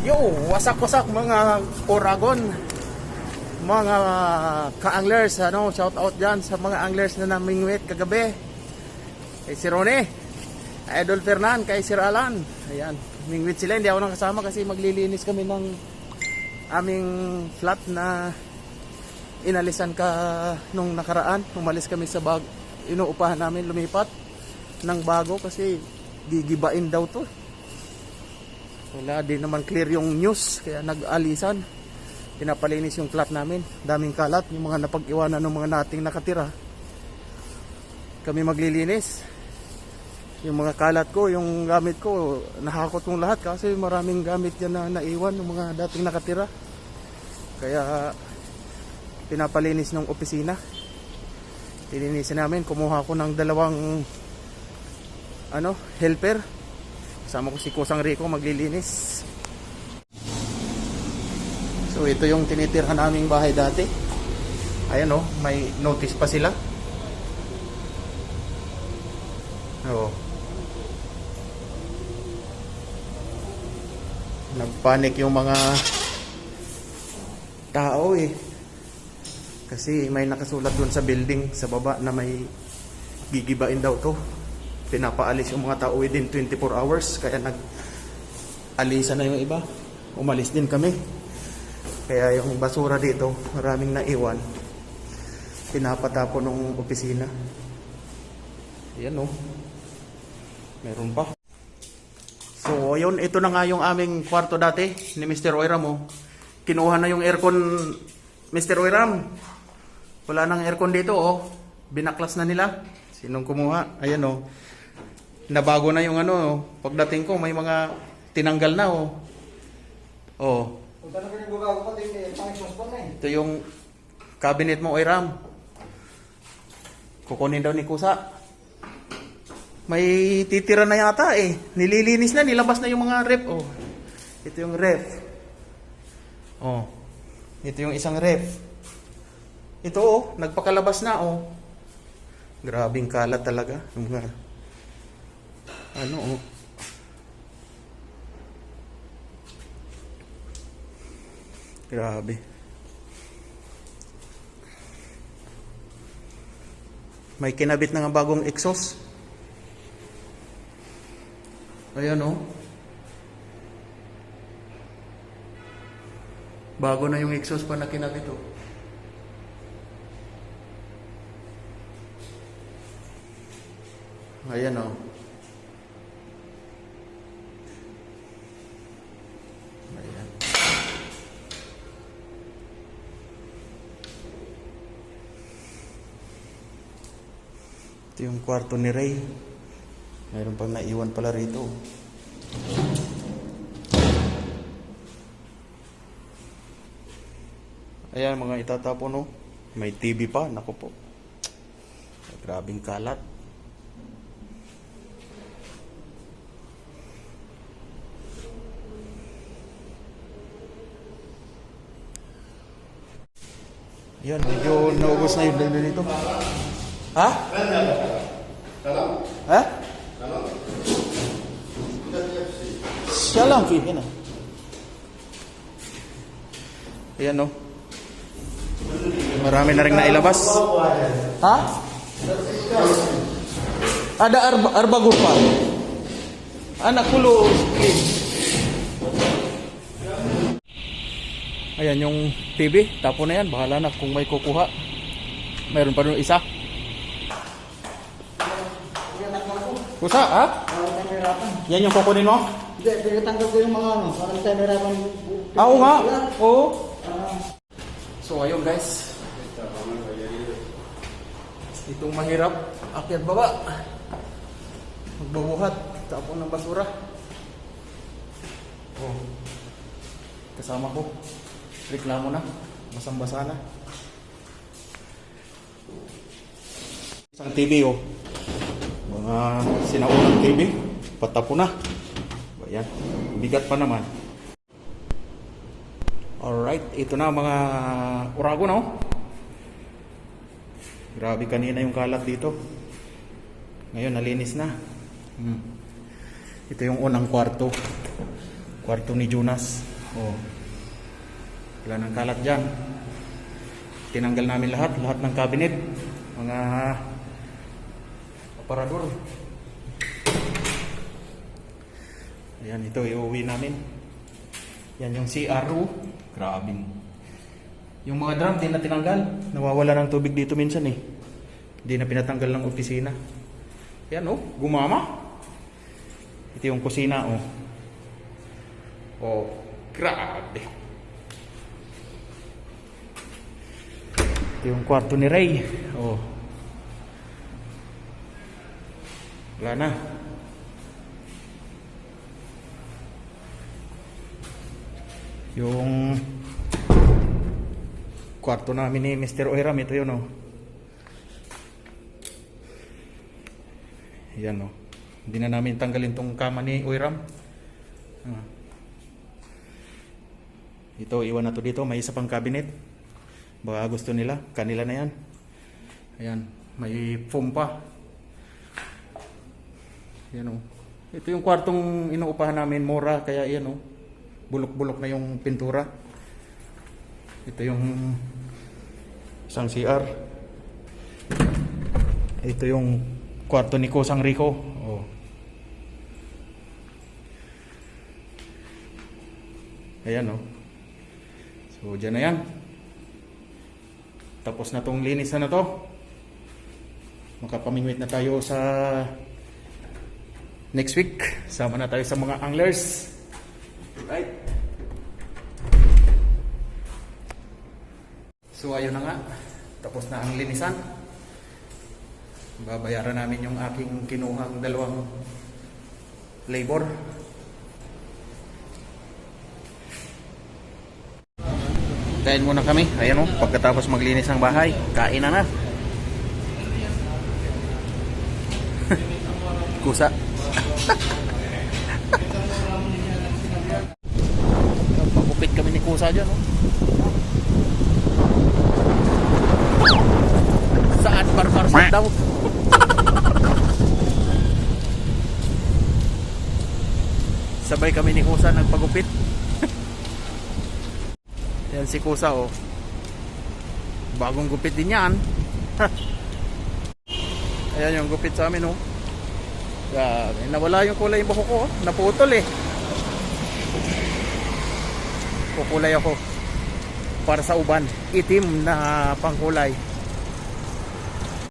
Yo, wasak-wasak mga Oragon, mga ka-anglers, ano, shout out dyan sa mga anglers na namingwit kagabi. Kay si Rone, Idol Fernan, kay Sir Alan. Ayan, mingwit sila, hindi ako nakasama kasi maglilinis kami ng aming flat na inalisan ka nung nakaraan. Umalis kami sa inuupahan namin, lumipat ng bago kasi gigibain daw to. Wala din naman clear yung news, kaya nag-alisan. Pinapalinis yung flat namin, daming kalat, yung mga napag-iwanan ng mga nating nakatira. Kami maglilinis. Yung mga kalat ko, yung gamit ko, nahakot kong lahat kasi maraming gamit yan na naiwan ng mga dating nakatira. Kaya pinapalinis ng opisina. Lilinisin namin, kumuha ko ng dalawang helper. Kasama ko si Kusang Rico maglilinis. So ito yung tinitirhan naming bahay dati. Ayan oh, may notice pa sila. Oh. Nagpanik yung mga tao eh. Kasi may nakasulat doon sa building sa baba na may gigibain daw to. Pinapaalis yung mga tao within 24 hours. Kaya nag-alisa na yung iba. Umalis din kami. Kaya yung basura dito, maraming naiwan. Pinapatapo ng opisina. Ayan o. Meron pa. So, yun. Ito na nga yung aming kwarto dati ni Mr. Oiram o. Kinuha na yung aircon, Mr. Oiram. Wala nang aircon dito o. Binaklas na nila. Sinong kumuha? Ayan o. Nabago na yung pagdating ko may mga tinanggal na oh. Ito yung cabinet mo, Oiram. Kukunin daw ni Kusa. May titira na yata eh. Nililinis na, nilabas na yung mga ref oh. Ito yung ref. Oh. Ito yung isang ref. Ito oh, nagpakalabas na oh. Grabing kalat talaga. Oh. Grabe. May kinabit na nga bagong exhaust. Ayan oh. Bago na yung exhaust pa na kinabit oh. Ayan oh. Ayan. Ito yung kwarto ni Ray. Mayroon pang naiwan pala rito. Ayan mga itatapon no. May TV pa, naku po. Grabing kalat. Yan, medyo naubos na yung dalo nito. Ha? Ha? Siya lang, yan o. Ayan o. Marami na rin nailabas. Ha? Ada arbagur pa. Anak kulo. Ayan yung TV. Tapo na yan. Bahala na kung may kukuha. Mayroon pa rin isa. Kusa, ha? Yan yung kukunin mo? Hindi, tanggal ko yung mga parang tayo narapan. Oo nga. Oo. So ayun guys. Itong mahirap. Akyat baba. Magbabuhat. Tapon ng basura. Oh. Kasama ko. Reklamo na. Basang-basa na. Isang TV oh. Mga sinaunang TV. Patapo na. Ayan. Bigat pa naman. Alright. Ito na mga Oragon oh. Grabe kanina yung kalat dito. Ngayon nalinis na. Ito yung unang kwarto. Kwarto ni Jonas. Oh. Wala nang kalat dyan. Tinanggal namin lahat ng cabinet, mga aparador. Ayan, ito iuwi namin. Yan yung CRO. Grabe. Yung mga drum, di na tinanggal. Nawawala ng tubig dito minsan eh. Di na pinatanggal ng opisina. Yan oh, gumama. Ito yung kusina oh. Oh, grabe. Ito yung kwarto ni Ray. Oh. Wala na. Yung kwarto namin ni Mr. Oiram, ito yun oh. Yan oh. Hindi na namin tanggalin tong kama ni Oiram. Ito, iwan na to dito. May isa pang cabinet. Baka gusto nila. Kanila na yan. Ayan. May foam pa. Yan oh. Ito yung kwartong inuupahan namin. Mura. Kaya yan oh. Bulok-bulok na yung pintura. Ito yung isang CR. Ito yung kwarto ni Kusang Rico. Oh. Ayan oh. So dyan na yan. Tapos na tong linis na to. Makapamingwit na tayo sa next week. Sama na tayo sa mga anglers. Right. So ayun na nga. Tapos na ang linisan. Babayaran namin yung aking kinuhang dalawang labor. Kain muna kami. Ayan o, pagkatapos maglinis ng bahay, kain na na. Kusa. Pagupit kami ni Kusa dyan o. Saan barbar sa daw? Sabay kami ni Kusa nagpagupit. Yan si Kusa oh. Bagong gupit din yan. Ayan yung gupit sa amin oh. Nawala yung kulay yung buhok ko oh. Naputol eh. Kukulay ako para sa uban. Itim na pangkulay.